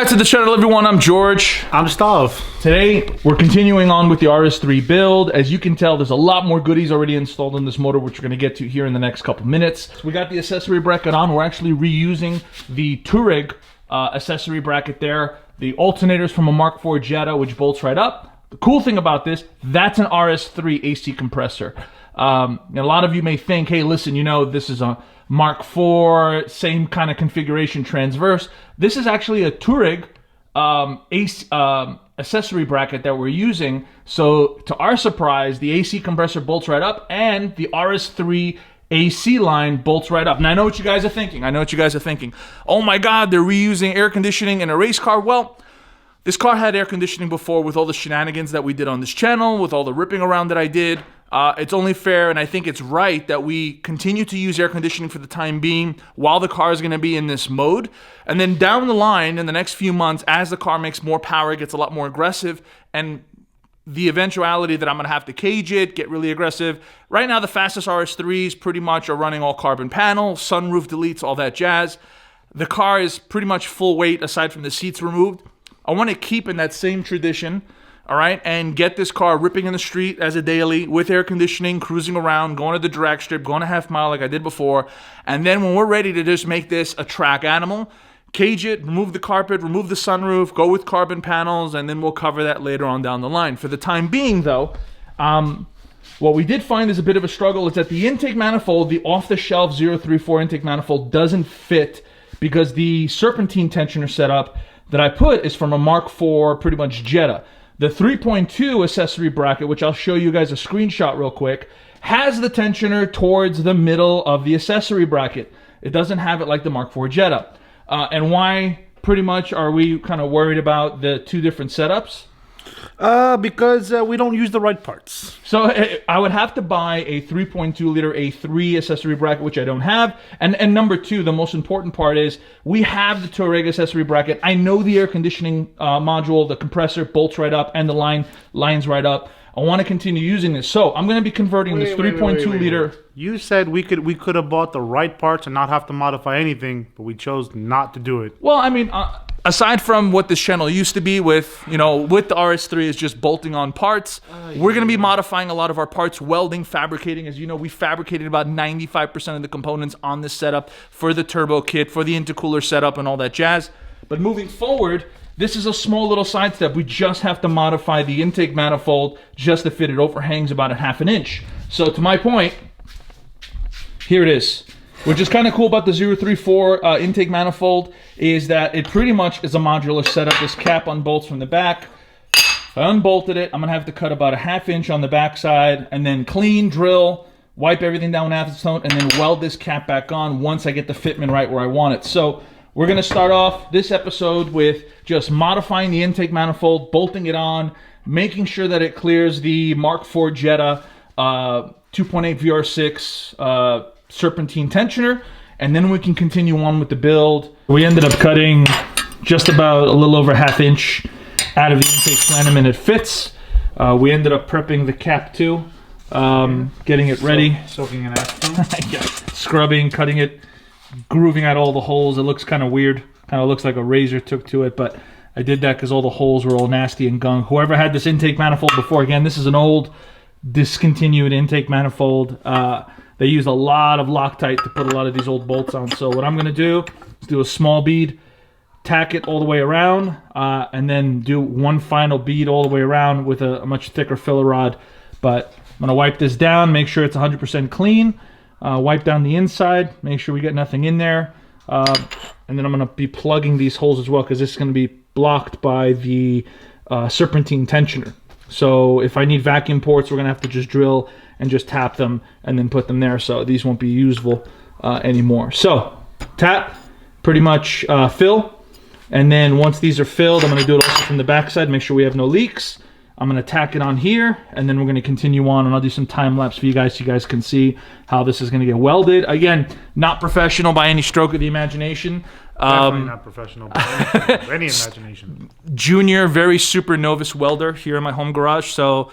Back to the channel, everyone. I'm George. I'm Stav. Today we're continuing on with the RS3 build. As you can tell, there's a lot more goodies already installed in this motor, which we're going to get to here in the next couple minutes. So we got the accessory bracket on. We're actually reusing the Touareg accessory bracket there. The alternators from a Mark IV Jetta, which bolts right up. The cool thing about this, that's an RS3 AC compressor. A lot of you may think, hey, listen, you know, this is a Mark IV, same kind of configuration transverse. This is actually a Touareg accessory bracket that we're using. So to our surprise, the AC compressor bolts right up and the RS3 AC line bolts right up. And I know what you guys are thinking. Oh my God, they're reusing air conditioning in a race car. Well, this car had air conditioning before with all the shenanigans that we did on this channel, with all the ripping around that I did. It's only fair, and I think it's right, that we continue to use air conditioning for the time being while the car is going to be in this mode. And then down the line, in the next few months, as the car makes more power, it gets a lot more aggressive, and the eventuality that I'm going to have to cage it, get really aggressive. Right now, the fastest RS3s pretty much are running all carbon panel, sunroof deletes, all that jazz. The car is pretty much full weight aside from the seats removed. I want to keep in that same tradition, all right, and get this car ripping in the street as a daily with air conditioning, cruising around, going to the drag strip, going a half mile like I did before. And then when we're ready to just make this a track animal, cage it, remove the carpet, remove the sunroof, go with carbon panels, and then we'll cover that later on down the line. For the time being, though, what we did find is a bit of a struggle is that the intake manifold, the off-the-shelf 034 intake manifold, doesn't fit because the serpentine tensioner setup that I put is from a Mark IV, pretty much Jetta. The 3.2 accessory bracket, which I'll show you guys a screenshot real quick, has the tensioner towards the middle of the accessory bracket. It doesn't have it like the Mark IV Jetta. And why pretty much are we kind of worried about the two different setups? Because we don't use the right parts. So I would have to buy a 3.2 liter A3 accessory bracket, which I don't have. And number two, the most important part is we have the Touareg accessory bracket. I know the air conditioning module, the compressor bolts right up and the lines right up. I want to continue using this. So I'm going to be converting this 3.2 liter. You said we could have bought the right parts and not have to modify anything, but we chose not to do it. Well, I mean, aside from what this channel used to be with, you know, with the RS3 is just bolting on parts, we're going to be modifying a lot of our parts, welding, fabricating. As you know, we fabricated about 95% of the components on this setup for the turbo kit, for the intercooler setup and all that jazz. But moving forward, this is a small little side step. We just have to modify the intake manifold just to fit. It overhangs about a ½ inch. So to my point, here it is. Which is kind of cool about the 034 intake manifold is that it pretty much is a modular setup. This cap unbolts from the back. If I unbolted it, I'm going to have to cut about a ½ inch on the back side and then clean, drill, wipe everything down with acetone, and then weld this cap back on once I get the fitment right where I want it. So we're going to start off this episode with just modifying the intake manifold, bolting it on, making sure that it clears the Mark IV Jetta 2.8 VR6 serpentine tensioner, and then we can continue on with the build. We ended up cutting just about a little over ½ inch out of the intake plenum, and it fits. We ended up prepping the cap too, getting it ready. Soaking in acetone. Yeah. Scrubbing, cutting it, grooving out all the holes. It looks kind of weird. Kind of looks like a razor took to it, but I did that because all the holes were all nasty and gunk. Whoever had this intake manifold before, again, this is an old discontinued intake manifold. They use a lot of Loctite to put a lot of these old bolts on. So what I'm going to do is do a small bead, tack it all the way around, and then do one final bead all the way around with a much thicker filler rod. But I'm going to wipe this down, make sure it's 100% clean, wipe down the inside, make sure we get nothing in there. And then I'm going to be plugging these holes as well because this is going to be blocked by the serpentine tensioner. So if I need vacuum ports, we're going to have to just drill and just tap them and then put them there, so these won't be usable anymore. So tap, pretty much fill, and then once these are filled, I'm going to do it also from the backside, make sure we have no leaks. I'm going to tack it on here, and then we're going to continue on, and I'll do some time lapse for you guys so you guys can see how this is going to get welded. Again, not professional by any stroke of the imagination. Definitely not professional by any imagination. Junior, very super novice welder here in my home garage, so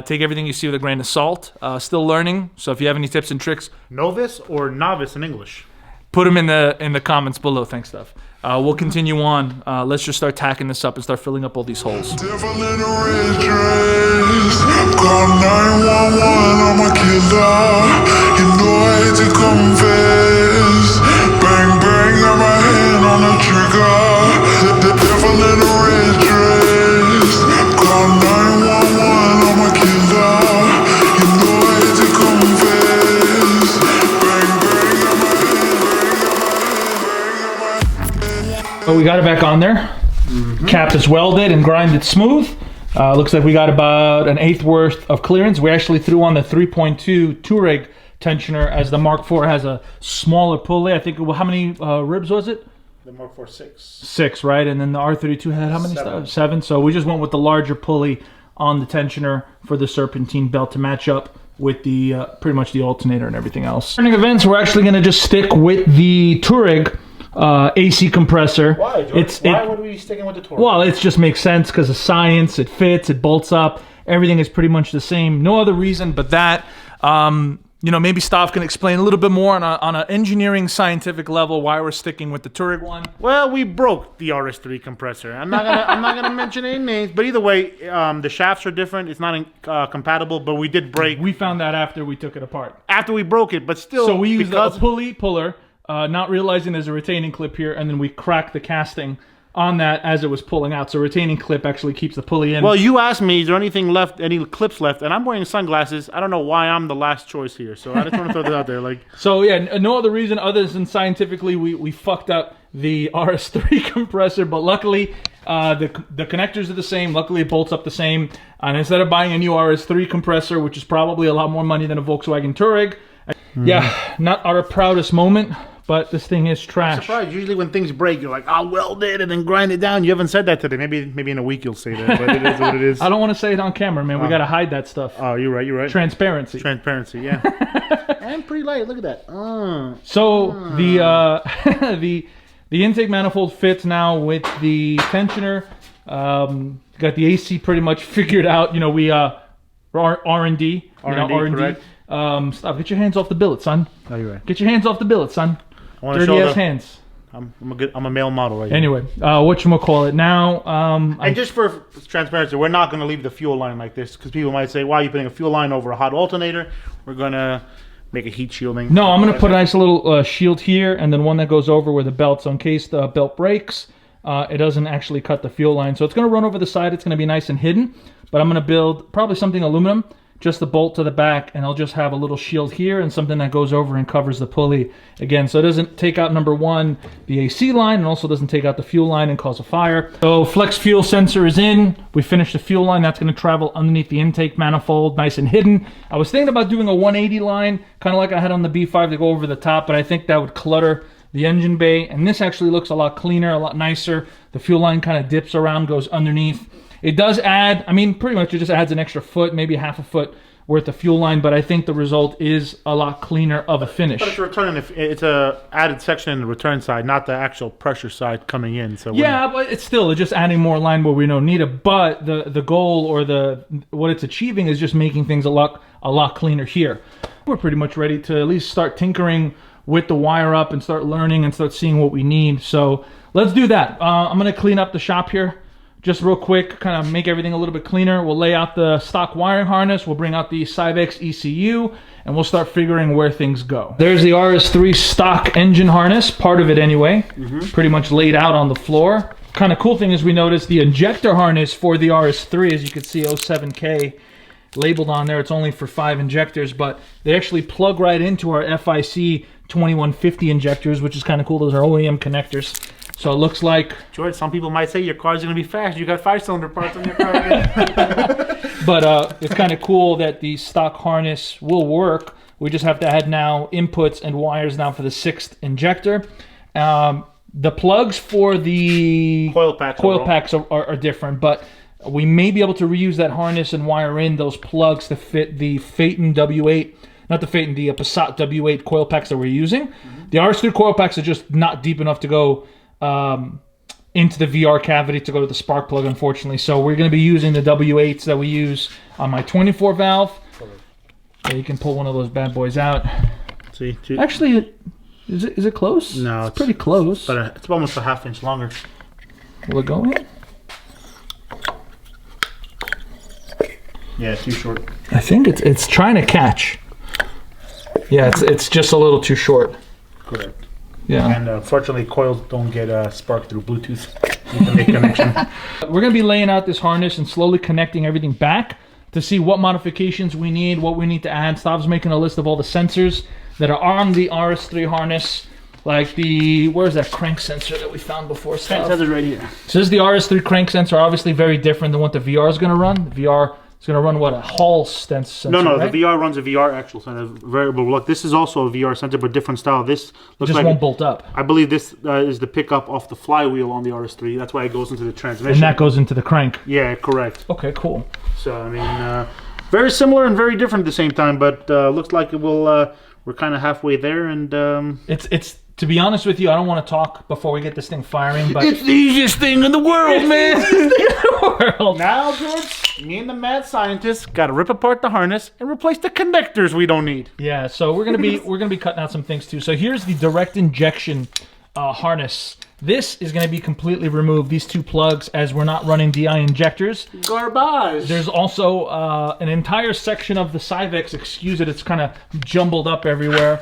take everything you see with a grain of salt. Still learning, so if you have any tips and tricks. Novice or novice in English? Put them in the comments below. Thanks, Steph. We'll continue on. Let's just start tacking this up and start filling up all these holes. Devil in a red dress. Call 911, I'm a killer. You know I hate to confess. Bang, bang, got my hand on the trigger. The devil in a red dress. Call 911, I'm a killer. You know I hate to confess. Bang, bang, got my hand. Oh, we got it back on there. Cap is welded and grinded smooth. Looks like we got about an eighth worth of clearance. We actually threw on the 3.2 Touareg tensioner, as the Mark IV has a smaller pulley. I think, how many ribs was it? The Mark IV 6. 6, right? And then the R32 had how many? 7. 7. So we just went with the larger pulley on the tensioner for the serpentine belt to match up with the pretty much the alternator and everything else. Turning events, we're actually going to just stick with the Touareg AC compressor. Why, George? Why would we be sticking with the Touareg? Well, it just makes sense because of science. It fits, it bolts up. Everything is pretty much the same. No other reason but that. You know, maybe Stav can explain a little bit more on an engineering scientific level why we're sticking with the Touareg one. Well, we broke the RS3 compressor. I'm not gonna mention any names, but either way, the shafts are different. It's not compatible, but we did break. We found that after we took it apart. After we broke it, but still. So we used a puller, not realizing there's a retaining clip here, and then we cracked the casting on that as it was pulling out. So retaining clip actually keeps the pulley in. Well, you asked me, is there anything left, any clips left? And I'm wearing sunglasses. I don't know why I'm the last choice here. So I just want to throw that out there. So yeah, no other reason other than scientifically we fucked up the RS3 compressor, but luckily the connectors are the same. Luckily it bolts up the same. And instead of buying a new RS3 compressor, which is probably a lot more money than a Volkswagen Touareg, yeah, not our proudest moment. But this thing is trash. I'm surprised. Usually when things break, you're like, I'll weld it and then grind it down. You haven't said that today. Maybe in a week you'll say that, but it is what it is. I don't want to say it on camera, man. We got to hide that stuff. Oh, you're right. Transparency, yeah. And pretty light. Look at that. So the intake manifold fits now with the tensioner. Got the AC pretty much figured out. You know, we R&D. Correct. Stop. Get your hands off the billet, son. Oh, you're right. Get your hands off the billet, son. Dirty ass hands. I'm a male model right Anyway, whatchamacallit. Now, and just for transparency, we're not going to leave the fuel line like this because people might say, why are you putting a fuel line over a hot alternator? We're going to make a heat shielding. No, I'm going to put a nice little shield here and then one that goes over where the belt. So in case the belt breaks, it doesn't actually cut the fuel line. So it's going to run over the side. It's going to be nice and hidden. But I'm going to build probably something aluminum, just the bolt to the back, and I'll just have a little shield here and something that goes over and covers the pulley again, so it doesn't take out, number one, the AC line, and also doesn't take out the fuel line and cause a fire. So flex fuel sensor is in. We finished the fuel line. That's going to travel underneath the intake manifold, nice and hidden. I was thinking about doing a 180 line, kind of like I had on the B5 to go over the top, but I think that would clutter the engine bay, and this actually looks a lot cleaner, a lot nicer. The fuel line kind of dips around, goes underneath. It does add, I mean, pretty much it just adds an extra foot, maybe half a foot worth of fuel line, but I think the result is a lot cleaner of a finish. But it's returning. It's a added section in the return side, not the actual pressure side coming in. So yeah, but it's just adding more line where we don't need it. But the goal or what it's achieving is just making things a lot cleaner here. We're pretty much ready to at least start tinkering with the wire up and start learning and start seeing what we need. So let's do that. I'm gonna clean up the shop here just real quick, kind of make everything a little bit cleaner. We'll lay out the stock wiring harness. We'll bring out the SYVECS ECU, and we'll start figuring where things go. There's the RS3 stock engine harness, part of it anyway, pretty much laid out on the floor. Kind of cool thing is we noticed the injector harness for the RS3, as you can see, 07K labeled on there. It's only for 5 injectors, but they actually plug right into our FIC 2150 injectors, which is kind of cool. Those are OEM connectors. So it looks like... George, some people might say your car's going to be fast. You got 5-cylinder parts on your car. But it's kind of cool that the stock harness will work. We just have to add now inputs and wires now for the 6th injector. The plugs for the coil packs are different, but we may be able to reuse that harness and wire in those plugs to fit the Phaeton W8, not the Phaeton, the Passat W8 coil packs that we're using. The RS3 coil packs are just not deep enough to go into the VR cavity to go to the spark plug, unfortunately. So we're going to be using the W8s that we use on my 24 valve. Yeah, you can pull one of those bad boys out. See, actually, Is it close? No, it's pretty close. But it's almost a half-inch longer. Will it go in? Yeah, it's too short. I think it's trying to catch. Yeah, it's just a little too short. Correct. Yeah. And unfortunately, coils don't get sparked through Bluetooth. You can make connection. We're going to be laying out this harness and slowly connecting everything back to see what modifications we need, what we need to add. Stav's making a list of all the sensors that are on the RS3 harness. Like where's that crank sensor that we found before, Stav? Crank sensor right here. So this is the RS3 crank sensor, obviously very different than what the VR is going to run. The VR is going to run what, a Hall sensor? No, right? the VR runs a VR actual sensor, variable. Look, this is also a VR sensor, but different style. This looks just like won't bolt up. I believe this is the pickup off the flywheel on the RS3. That's why it goes into the transmission. And that goes into the crank. Yeah, correct. Okay, cool. So I mean, very similar and very different at the same time, but looks like it will. We're kind of halfway there, and it's. To be honest with you, I don't want to talk before we get this thing firing, but it's the easiest thing in the world, man. world. Now, George, me and the mad scientist got to rip apart the harness and replace the connectors we don't need. Yeah, so we're gonna be cutting out some things too. So here's the direct injection harness. This is gonna be completely removed. These two plugs, as we're not running DI injectors. Garbage. There's also an entire section of the SYVECS. Excuse it, it's kind of jumbled up everywhere.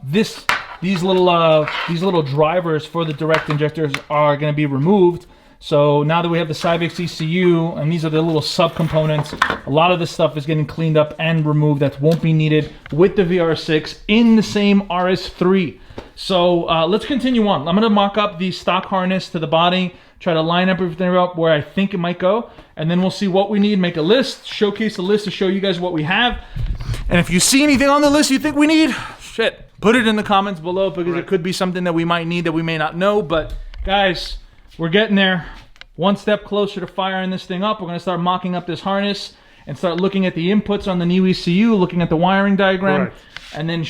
These little drivers for the direct injectors are going to be removed. So now that we have the SYVECS ECU, and these are the little subcomponents, a lot of this stuff is getting cleaned up and removed. That won't be needed with the VR6 in the same RS3. So let's continue on. I'm going to mock up the stock harness to the body, try to line up everything up where I think it might go, and then we'll see what we need, make a list, showcase a list to show you guys what we have. And if you see anything on the list you think we need, shit, put it in the comments below, because it could be something that we might need that we may not know. But guys, we're getting there. One step closer to firing this thing up. We're going to start mocking up this harness and start looking at the inputs on the new ECU, looking at the wiring diagram, and then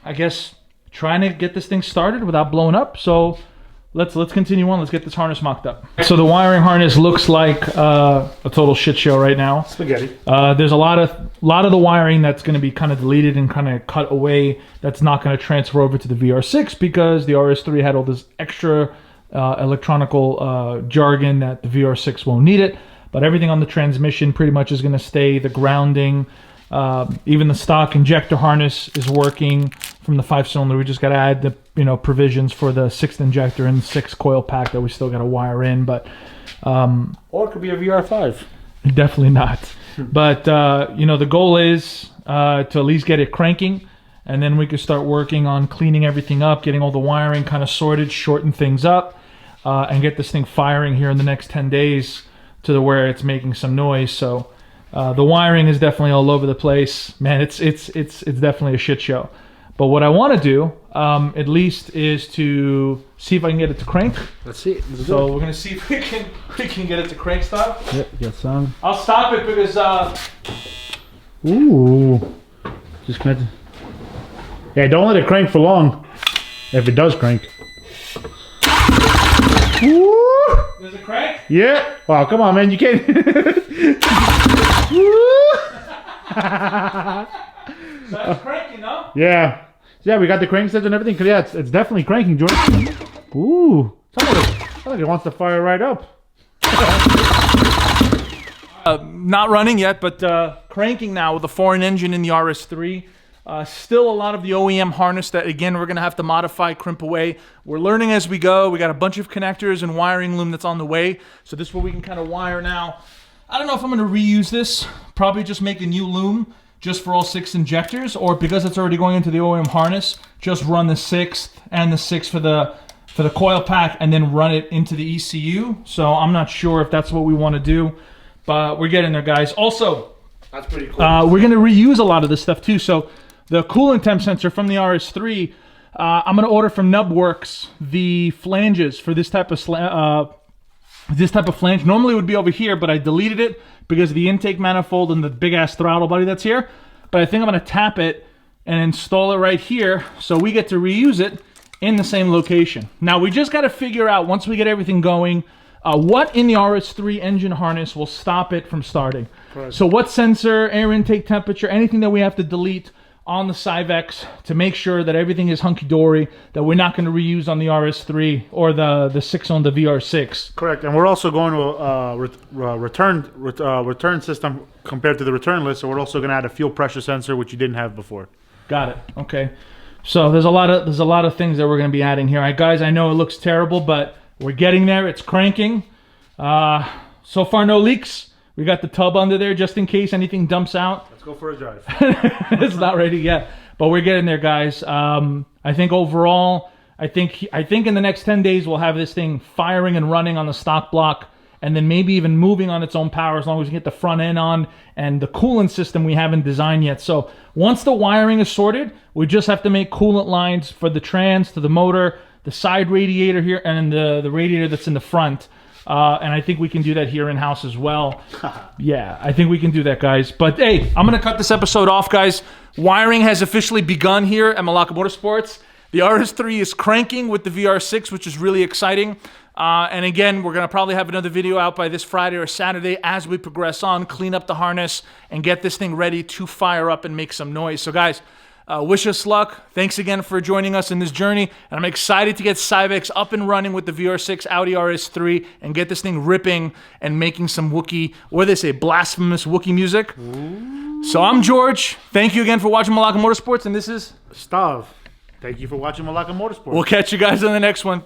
I guess trying to get this thing started without blowing up. So let's continue on. Let's get this harness mocked up. So the wiring harness looks like a total shit show right now. Spaghetti. There's a lot of the wiring that's going to be kind of deleted and kind of cut away. That's not going to transfer over to the VR6 because the RS3 had all this extra electronical jargon that the VR6 won't need it. But everything on the transmission pretty much is going to stay. The grounding, even the stock injector harness is working from the 5-cylinder. We just got to add the provisions for the 6th injector and 6 coil pack that we still got to wire in. But or it could be a VR5. Definitely not. But the goal is to at least get it cranking, and then we can start working on cleaning everything up, getting all the wiring kind of sorted, shorten things up, and get this thing firing here in the next 10 days to where it's making some noise. So the wiring is definitely all over the place, man. It's definitely a shit show. But what I want to do, at least, is to see if I can get it to crank. Let's see. So we're gonna see if we can get it to crank stop. Yep, get some. I'll stop it because ooh, just connect. Yeah, don't let it crank for long. If it does crank. Woo! Does it crank? Yeah. Wow, come on, man, you can't. That's cranking, no? Yeah. Yeah, we got the crank sensor and everything. Cause yeah, it's definitely cranking, George. Ooh, sounds like it wants to fire right up. Not running yet, but cranking now with a foreign engine in the RS3. Still a lot of the OEM harness that, again, we're going to have to modify, crimp away. We're learning as we go. We got a bunch of connectors and wiring loom that's on the way. So this is what we can kind of wire now. I don't know if I'm going to reuse this. Probably just make a new loom just for all 6 injectors, or because it's already going into the OEM harness, just run the 6th and the 6th for the coil pack and then run it into the ECU. So I'm not sure if that's what we want to do, but we're getting there, guys. Also, that's pretty cool. We're going to reuse a lot of this stuff too. So the coolant temp sensor from the RS3, I'm going to order from Nubworks the flanges for this type of flange. Normally it would be over here, but I deleted it because of the intake manifold and the big ass throttle body that's here. But I think I'm going to tap it and install it right here so we get to reuse it in the same location. Now we just got to figure out, once we get everything going, what in the RS3 engine harness will stop it from starting. Correct. So what sensor, air intake temperature, anything that we have to delete on the SYVECS to make sure that everything is hunky-dory, that we're not going to reuse on the RS3 or the 6 on the VR6. Correct, and we're also going to return system compared to the return list, so we're also going to add a fuel pressure sensor, which you didn't have before. Got it. Okay. So there's a lot of things that we're going to be adding here. All right, guys, I know it looks terrible, but we're getting there. It's cranking. So far, no leaks. We got the tub under there just in case anything dumps out. Let's go for a drive. It's not ready yet, but we're getting there, guys. I think overall, I think in the next 10 days we'll have this thing firing and running on the stock block, and then maybe even moving on its own power as long as we get the front end on and the coolant system we haven't designed yet. So once the wiring is sorted, we just have to make coolant lines for the trans to the motor, the side radiator here, and the radiator that's in the front. And I think we can do that here in-house as well. Yeah, I think we can do that, guys. But hey, I'm going to cut this episode off, guys. Wiring has officially begun here at Malaka Motorsports. The RS3 is cranking with the VR6, which is really exciting. And again, we're going to probably have another video out by this Friday or Saturday as we progress on, clean up the harness, and get this thing ready to fire up and make some noise. So, guys, wish us luck. Thanks again for joining us in this journey. And I'm excited to get SYVECS up and running with the VR6 Audi RS3 and get this thing ripping and making some Wookiee, what do they say, blasphemous Wookiee music. Ooh. So I'm George. Thank you again for watching Malaka Motorsports. And this is Stav. Thank you for watching Malaka Motorsports. We'll catch you guys on the next one.